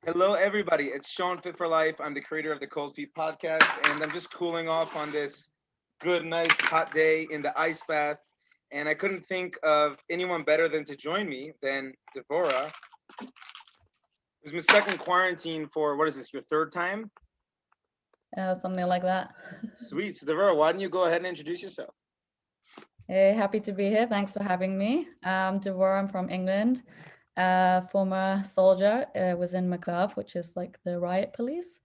Hello, everybody. It's Sean Fit for Life. I'm the creator of the Cold Feet podcast, and I'm just cooling off on this good, nice, hot day in the ice bath. And I couldn't think of anyone better than to join me than Devorah, who's been stuck in quarantine for what is this, your third time? Something like that. Sweet. So, Devorah, why don't you go ahead and introduce yourself? Hey, happy to be here. Thanks for having me. Devorah, I'm from England. Former soldier, was in McCurve, which is like the riot police.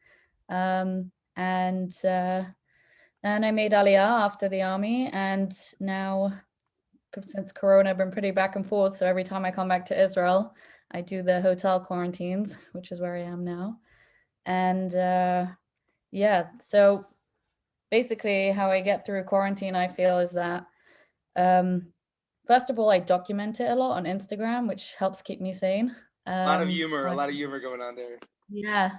And I made Aliyah after the army, and now since Corona, I've been pretty back and forth. So every time I come back to Israel, I do the hotel quarantines, which is where I am now. And yeah, so basically, how I get through quarantine, I feel, is that Um, first of all, I document it a lot on Instagram, which helps keep me sane. A I, lot of humor going on there. yeah.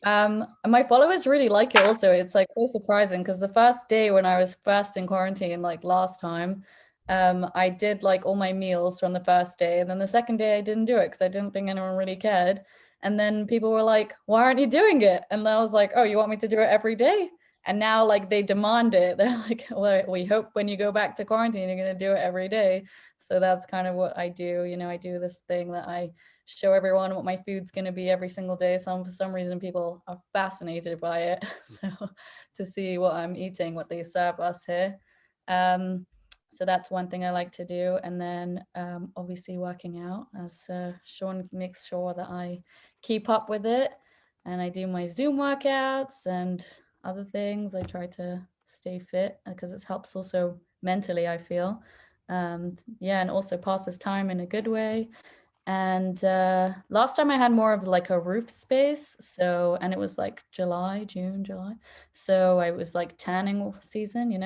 And my followers really like it also. It's like so surprising because the first day when I was first in quarantine, like last time, I did like all my meals from the first day. And then the second day I didn't do it because I didn't think anyone really cared. And then people were like, why aren't you doing it? And I was like, oh, you want me to do it every day? And now like they demand it. They're like, well, we hope when you go back to quarantine, you're going to do it every day. So that's kind of what I do. I do this thing that I show everyone what my food's going to be every single day. For some reason, people are fascinated by it. So to see what I'm eating, what they serve us here. Um, so that's one thing I like to do. And then obviously working out, as Sean makes sure that I keep up with it. And I do my Zoom workouts and other things. I try to stay fit because it helps also mentally, I feel. Yeah, and also passes time in a good way. And last time I had more of like a roof space. So, and it was like July, June, July. So I was like tanning season.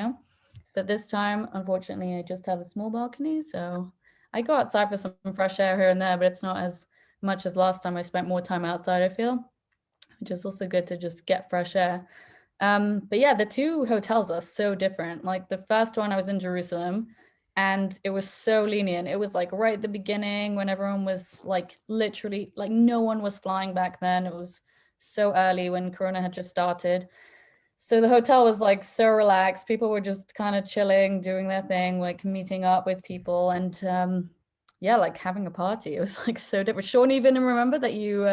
But this time, unfortunately, I just have a small balcony. So I go outside for some fresh air here and there, but it's not as much as last time. I spent more time outside, I feel, which is also good to just get fresh air. But yeah, the two hotels are so different. Like the first one, I was in Jerusalem, and it was so lenient. It was like right at the beginning when everyone was like literally like no one was flying back then. It was so early when Corona had just started. So the hotel was like so relaxed. People were just kind of chilling, doing their thing, like meeting up with people, and yeah, like having a party. It was like so different. Sean, even remember that you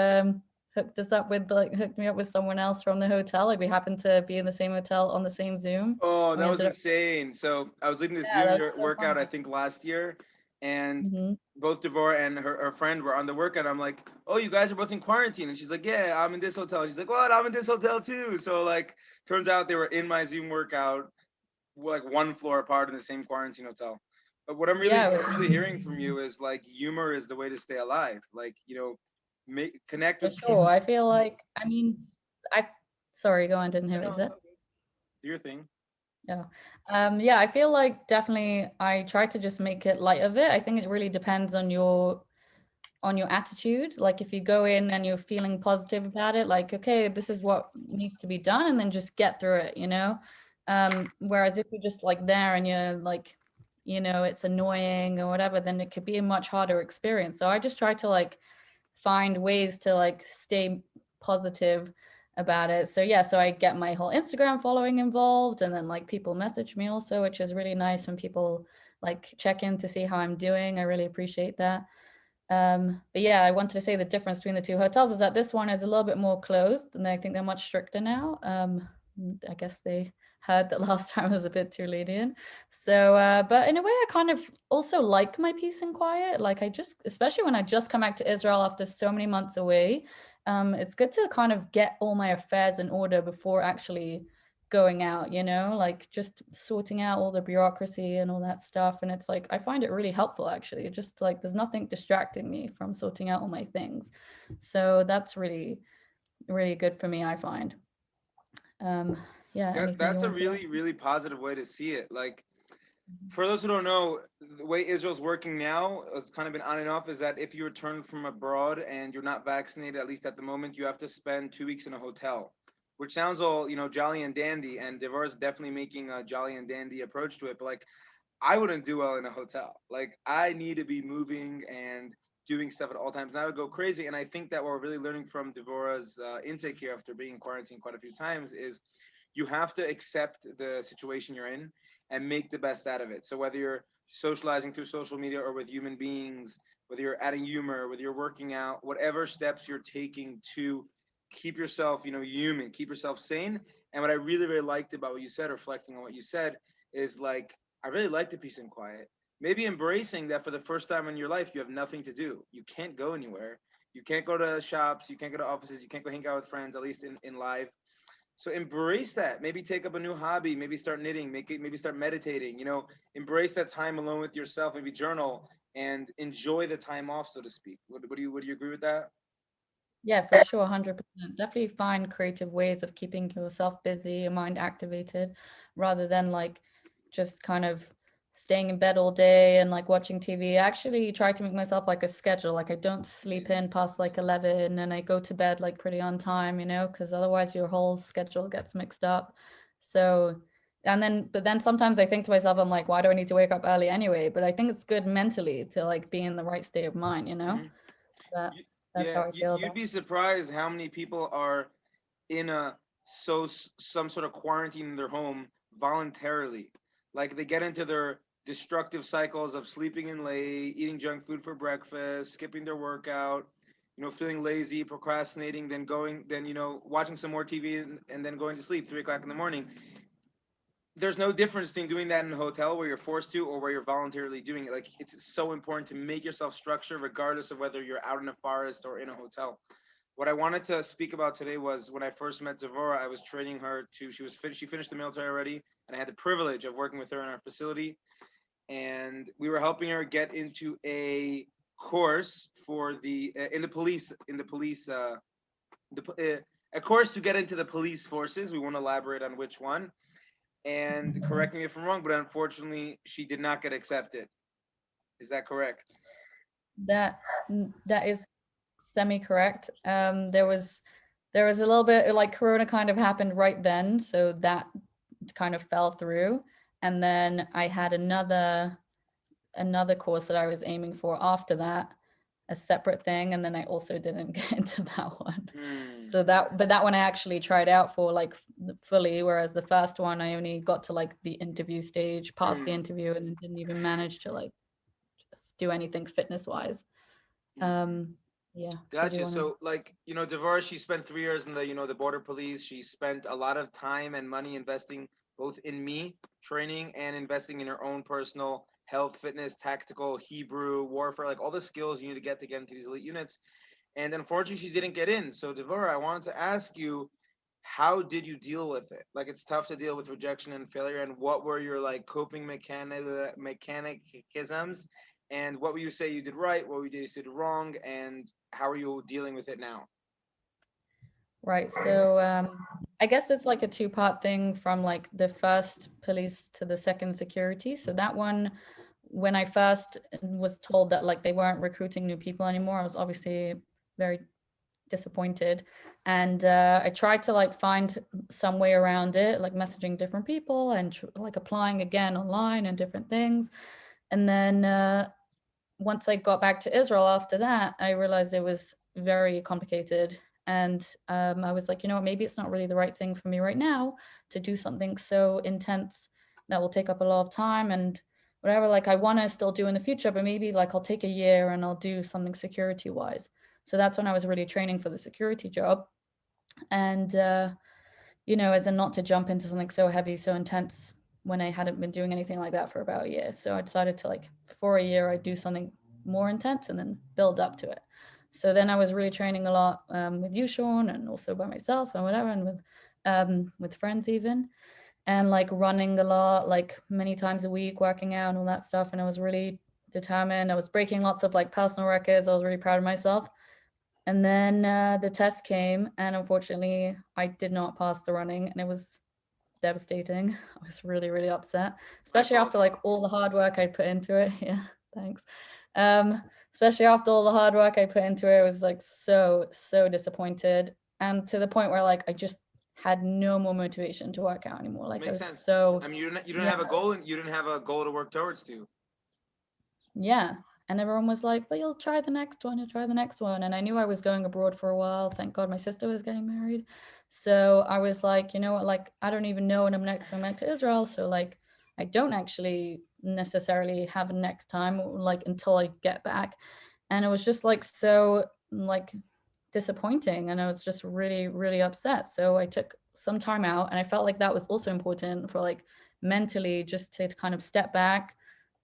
hooked me up with someone else from the hotel. Like we happened to be in the same hotel on the same Zoom. Oh, And we that was ended up, insane. So I was leading the yeah, Zoom that was so workout, I fun. think last year, and Hmm. both Devorah and her friend were on the workout. I'm like, oh, you guys are both in quarantine. And she's like, yeah, I'm in this hotel. And she's like, what? I'm in this hotel too. So like, turns out they were in my Zoom workout, like one floor apart in the same quarantine hotel. But Yeah, it what was I'm really hearing from amazing. you is like humor is the way to stay alive. Like, make connect For with sure. people. I feel like, I mean, I, sorry, go on, didn't hear I what you know it's said. okay. Do your thing. Yeah. Yeah, I feel like definitely I try to just make it light of it. I think it really depends on your attitude. Like if you go in and you're feeling positive about it, like, okay, this is what needs to be done, and then just get through it. Whereas if you're just like there and you're like, it's annoying or whatever, then it could be a much harder experience. So I just try to like find ways to like stay positive about it. So yeah, so I get my whole Instagram following involved, and then like people message me also, which is really nice when people like check in to see how I'm doing. I really appreciate that. But yeah, I wanted to say the difference between the two hotels is that this one is a little bit more closed, and I think they're much stricter now. I guess they heard that last time was a bit too lenient. So, but in a way, I kind of also like my peace and quiet. Like I just, especially when I just come back to Israel after so many months away, it's good to kind of get all my affairs in order before actually going out, like just sorting out all the bureaucracy and all that stuff. And it's like, I find it really helpful actually. It just like, there's nothing distracting me from sorting out all my things. So that's really, really good for me, I find. Um, yeah, anything you That's a want to add? really positive way to see it. Like, for those who don't know, the way Israel's working now, it's kind of been on and off, is that if you return from abroad and you're not vaccinated, at least at the moment, you have to spend 2 weeks in a hotel, which sounds all, jolly and dandy. And Devorah's definitely making a jolly and dandy approach to it. But like, I wouldn't do well in a hotel. Like, I need to be moving and doing stuff at all times. And I would go crazy. And I think that what we're really learning from Devorah's intake here after being in quarantine quite a few times is you have to accept the situation you're in and make the best out of it. So whether you're socializing through social media or with human beings, whether you're adding humor, whether you're working out, whatever steps you're taking to keep yourself, human, keep yourself sane. And what I really, really liked about what you said, reflecting on what you said, is like I really like the peace and quiet. Maybe embracing that for the first time in your life, you have nothing to do. You can't go anywhere. You can't go to shops. You can't go to offices. You can't go hang out with friends, at least in live. So embrace that. Maybe take up a new hobby. Maybe start knitting. Maybe start meditating. Embrace that time alone with yourself. Maybe journal and enjoy the time off, so to speak. Would you agree with that? Yeah, for sure, 100%. Definitely find creative ways of keeping yourself busy, your mind activated, rather than like just kind of staying in bed all day and like watching TV. I actually try to make myself like a schedule. Like I don't sleep Amazing. in past like 11 and I go to bed like pretty on time, because otherwise your whole schedule gets mixed up. So, but then sometimes I think to myself, I'm like, why do I need to wake up early anyway? But I think it's good mentally to like be in the right state of mind. Hmm. That that's Yeah, how I feel you'd about it. be surprised how many people are in some sort of quarantine in their home voluntarily. Like they get into their destructive cycles of sleeping in late, eating junk food for breakfast, skipping their workout, feeling lazy, procrastinating, then watching some more TV and then going to sleep 3 o'clock in the morning. There's no difference between doing that in a hotel where you're forced to or where you're voluntarily doing it. Like it's so important to make yourself structure regardless of whether you're out in a forest or in a hotel. What I wanted to speak about today was when I first met Devorah, I was training her to. She finished the military already, and I had the privilege of working with her in our facility. And we were helping her get into a course for the a course to get into the police forces. We won't elaborate on which one. And correct me if I'm wrong, but unfortunately, she did not get accepted. Is that correct? That is semi-correct. There was a little bit like Corona kind of happened right then, so that kind of fell through. And then I had another course that I was aiming for after that, a separate thing, and then I also didn't get into that one. Hmm. But that one I actually tried out for like fully, whereas the first one I only got to like the interview stage, passed the Hmm. interview, and didn't even manage to like do anything fitness wise. Hmm. Um, yeah. Did you Gotcha. want to? So, like, Devorah, she spent 3 years in the border police. She spent a lot of time and money investing both in me training and investing in her own personal health, fitness, tactical, Hebrew, warfare, like all the skills you need to get into these elite units. And unfortunately, she didn't get in. So, Devorah, I wanted to ask you, how did you deal with it? Like, it's tough to deal with rejection and failure. And what were your like coping mechanicisms? And what would you say you did right? What would you say you did wrong? And how are you dealing with it now? Right. So I guess it's like a two-part thing from like the first police to the second security. So that one, when I first was told that like they weren't recruiting new people anymore, I was obviously very disappointed. And I tried to like find some way around it, like messaging different people and like applying again online and different things. And then once I got back to Israel after that, I realized it was very complicated. And I was like, maybe it's not really the right thing for me right now to do something so intense that will take up a lot of time and whatever. Like, I want to still do in the future, but maybe like I'll take a year and I'll do something security wise. So that's when I was really training for the security job. And as in not to jump into something so heavy, so intense when I hadn't been doing anything like that for about a year. So I decided to like for a year I'd do something more intense and then build up to it. So then I was really training a lot with you, Sean, and also by myself and whatever, and with friends even, and like running a lot, like many times a week, working out and all that stuff. And I was really determined. I was breaking lots of like personal records. I was really proud of myself. And then the test came, and unfortunately, I did not pass the running, and it was devastating. I was really, really upset, My especially fault. after like all the hard work I put into it. Yeah, thanks. Um, Especially after all the hard work I put into it, I was like so, so disappointed, and to the point where like I just had no more motivation to work out anymore. Like I Makes was sense. so, I mean, you didn't yeah, have a goal, and you didn't have a goal to work towards to. yeah. And everyone was like, but you'll try the next one, you'll try the next one. And I knew I was going abroad for a while. Thank God my sister was getting married. So I was like, you know what, like, I don't even know when I'm next going back to Israel. So, like, I don't actually necessarily have a next time, like, until I get back. And it was just like so, like, disappointing. And I was just really, really upset. So I took some time out. And I felt like that was also important for, like, mentally, just to kind of step back,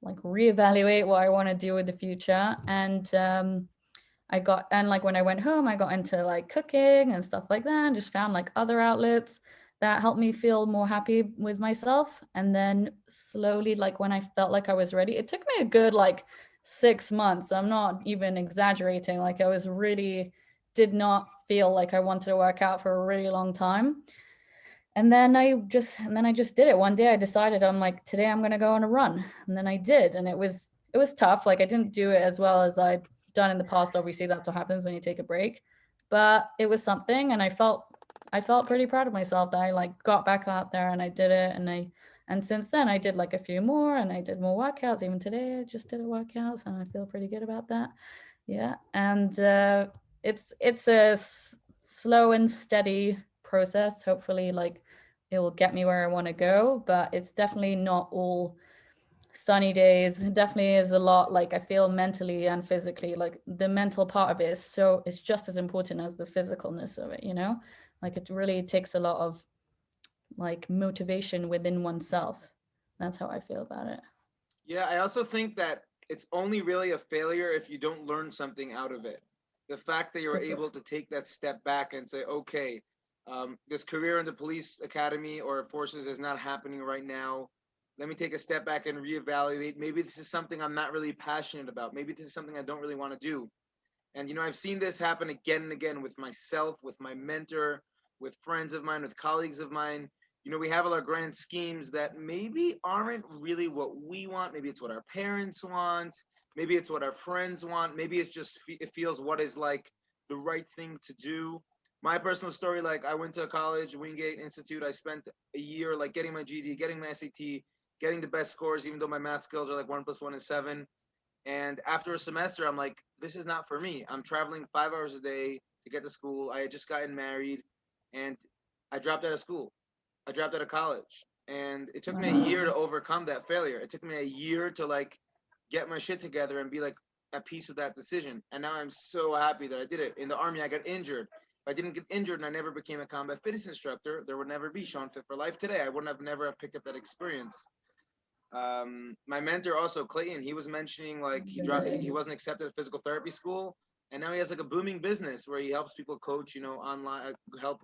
like, reevaluate what I want to do with the future. And I got, and like when I went home, I got into like cooking and stuff like that, and just found like other outlets that helped me feel more happy with myself. And then slowly, like when I felt like I was ready, it took me a good like 6 months. I'm not even exaggerating. Like, I was really did not feel like I wanted to work out for a really long time. And then I just did it. One day I decided, I'm like, today I'm gonna go on a run. And then I did. And it was tough. Like, I didn't do it as well as I'd done in the past. Obviously, that's what happens when you take a break. But it was something, and I felt pretty proud of myself that I like got back out there and I did it. And since then I did like a few more, and I did more workouts. Even today I just did a workout, and I feel pretty good about that. Yeah. And it's a slow and steady process. Hopefully, like, it will get me where I want to go, but it's definitely not all sunny days. It definitely is a lot, like, I feel mentally and physically, like, the mental part of it is so, it's just as important as the physicalness of it, you know? Like, it really takes a lot of like motivation within oneself. That's how I feel about it. Yeah, I also think that it's only really a failure if you don't learn something out of it. The fact that you're For sure. able to take that step back and say, okay, this career in the police academy or forces is not happening right now. Let me take a step back and reevaluate. Maybe this is something I'm not really passionate about. Maybe this is something I don't really want to do. And I've seen this happen again and again with myself, with my mentor, with friends of mine, with colleagues of mine. We have all our grand schemes that maybe aren't really what we want. Maybe it's what our parents want. Maybe it's what our friends want. Maybe it's just it feels what is like the right thing to do. My personal story, like, I went to college, Wingate Institute. I spent a year like getting my GD, getting my SAT, getting the best scores, even though my math skills are like 1 + 1 is 7. And after a semester, I'm like, this is not for me. I'm traveling 5 hours a day to get to school. I had just gotten married, and I dropped out of school. I dropped out of college. And it took me a year Wow. to overcome that failure. It took me a year to like get my shit together and be like at peace with that decision. And now I'm so happy that I did it. In the army, I got injured. If I didn't get injured and I never became a combat fitness instructor, there would never be Sean Fit for Life today. I wouldn't have never have picked up that experience. My mentor also, Clayton, he was mentioning like he wasn't accepted at physical therapy school, and now he has like a booming business where he helps people coach, online, help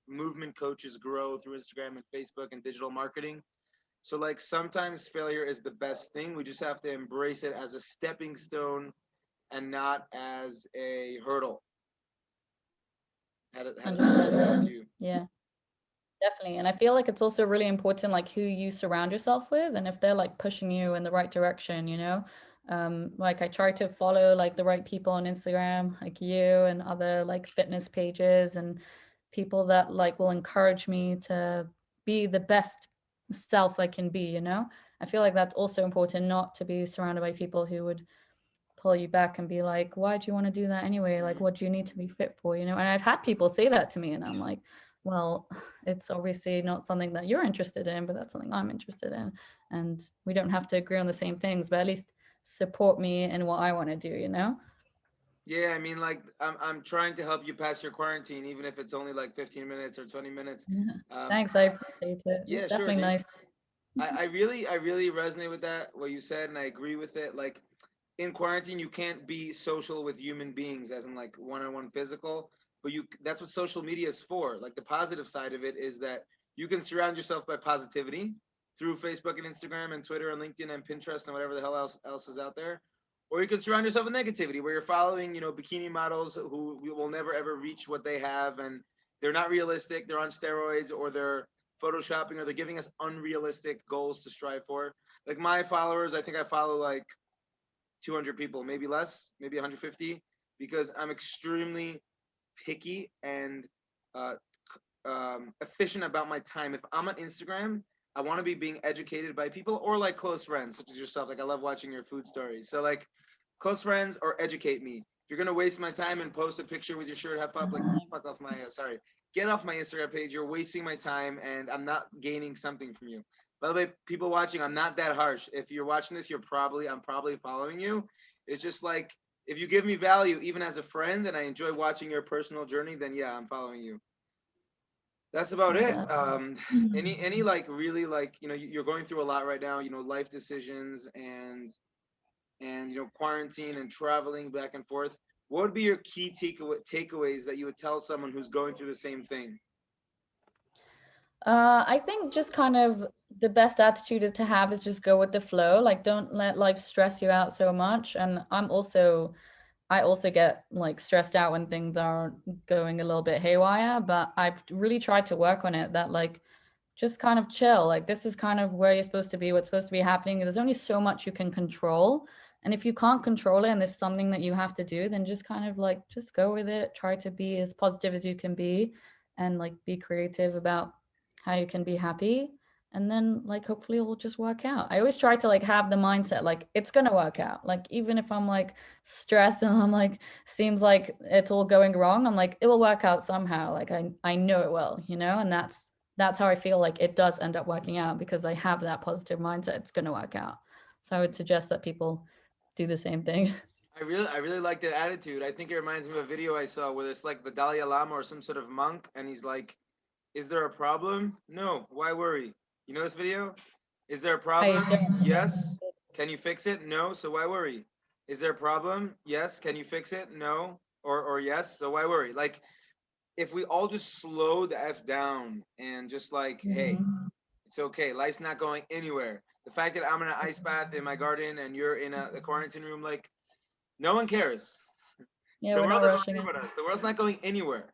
movement coaches grow through Instagram and Facebook and digital marketing. So like sometimes failure is the best thing. We just have to embrace it as a stepping stone and not as a hurdle. How does that 100%. resonate with you? Yeah. Definitely. And I feel like it's also really important, like, who you surround yourself with, and if they're like pushing you in the right direction, you know? Like, I try to follow like the right people on Instagram, like you and other like fitness pages, and people that like will encourage me to be the best self I can be, you know? I feel like that's also important, not to be surrounded by people who would pull you back and be like, why do you want to do that anyway? Like, Mm. what do you need to be fit for? You know, and I've had people say that to me, and I'm like, well, it's obviously not something that you're interested in, but that's something I'm interested in. And we don't have to agree on the same things, but at least support me in what I want to do, you know? Yeah, I mean, like I'm trying to help you pass your quarantine, even if it's only like 15 minutes or 20 minutes. Yeah. Um, Thanks. I appreciate it. It's yeah, sure, definitely dude. nice. I really resonate with that what you said, and I agree with it. Like in quarantine, you can't be social with human beings, as in like one-on-one physical. But that's what social media is for. Like the positive side of it is that you can surround yourself by positivity through Facebook and Instagram and Twitter and LinkedIn and Pinterest and whatever the hell else is out there. Or you can surround yourself with negativity, where you're following, bikini models who will never ever reach what they have, and they're not realistic. They're on steroids, or they're photoshopping, or they're giving us unrealistic goals to strive for. Like my followers, I think I follow like 200 people, maybe less, maybe 150, because I'm extremely picky and uh, efficient about my time. If I'm on Instagram, I want to be being educated by people or like close friends, such as yourself. Like I love watching your food stories. So like close friends or educate me. If you're gonna waste my time and post a picture with your shirt half up, like fuck off my sorry, get off my Instagram page. You're wasting my time, and I'm not gaining something from you. By the way, people watching, I'm not that harsh. If you're watching this, I'm probably following you. It's just like if you give me value, even as a friend, and I enjoy watching your personal journey, then yeah, I'm following you. That's about Love it. that. Any like really like you're going through a lot right now. Life decisions and quarantine and traveling back and forth. What would be your key takeaways that you would tell someone who's going through the same thing? I think just kind of the best attitude to have is just go with the flow. Like, don't let life stress you out so much. And I also get like stressed out when things are going a little bit haywire, but I've really tried to work on it that like just kind of chill. Like this is kind of where you're supposed to be, what's supposed to be happening. There's only so much you can control. And if you can't control it and it's something that you have to do, then just kind of like just go with it. Try to be as positive as you can be and like be creative about how you can be happy. And then like hopefully it will just work out. I always try to like have the mindset like it's gonna work out. Like even if I'm like stressed and I'm like seems like it's all going wrong, I'm like it will work out somehow. Like I know it will, and that's how I feel like it does end up working out because I have that positive mindset. It's going to work out. So I would suggest that people do the same thing. I really like that attitude. I think it reminds me of a video I saw where it's like the Dalai Lama or some sort of monk, and he's like, "Is there a problem? No. Why worry?" You know this video? Is there a I problem? don't. Yes. Can you fix it? No. So why worry? Is there a problem? Yes. Can you fix it? No. Or yes. So why worry? Like if we all just slow the f down and just like, hey, Mhm. it's okay. Life's not going anywhere. The fact that I'm in an ice bath in my garden and you're in a quarantine room, like no one cares. Yeah, The we're world not doesn't rushing care it. about us. The world's not going anywhere.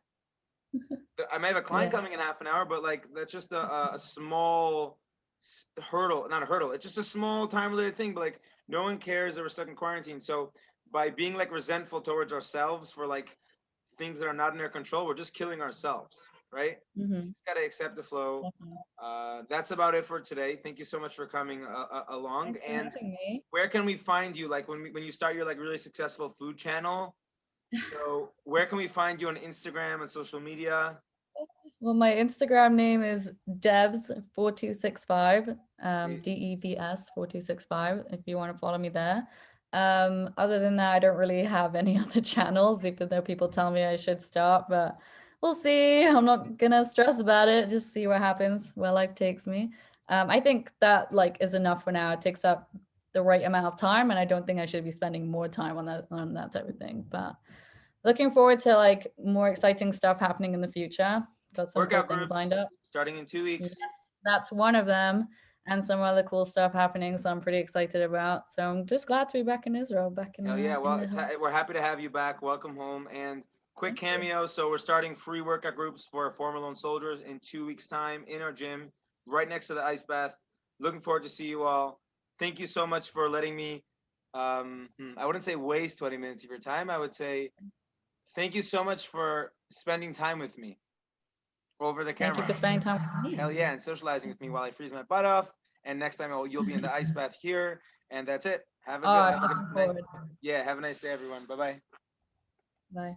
I may have a client Yeah. coming in half an hour, but like that's just a small hurdle, not a hurdle. It's just a small time related thing. But like no one cares that we're stuck in quarantine. So by being like resentful towards ourselves for like things that are not in our control, we're just killing ourselves, right? Hmm. Gotta accept the flow. Definitely. That's about it for today. Thank you so much for coming along. Thanks for And having me. where can we find you? Like when you start your like really successful food channel. So where can we find you on Instagram and social media? Well, my Instagram name is Devs4265, DEVS 4265, if you want to follow me there. Other than that, I don't really have any other channels, even though people tell me I should start, but we'll see. I'm not gonna stress about it, just see what happens, where life takes me. I think that like is enough for now. It takes up the right amount of time, and I don't think I should be spending more time on that type of thing. But looking forward to like more exciting stuff happening in the future. Got some cool Workout things lined groups up. starting in 2 weeks. Yes, that's one of them, and some other cool stuff happening. So I'm pretty excited about. So I'm just glad to be back in Israel, back Hell yeah. in Well, the home. we're happy to have you back. Welcome home. And quick Thank you. cameo. So we're starting free workout groups for former lone soldiers in 2 weeks' time in our gym, right next to the ice bath. Looking forward to see you all. Thank you so much for letting me. I wouldn't say waste 20 minutes of your time. I would say thank you so much for spending time with me over the Thank you camera. for spending time with me. Hell yeah, and socializing with me while I freeze my butt off. And next time you'll be in the ice bath here. And that's it. Oh, I'm Have a looking good night. forward. Yeah, have a nice day, everyone. Bye bye. Bye.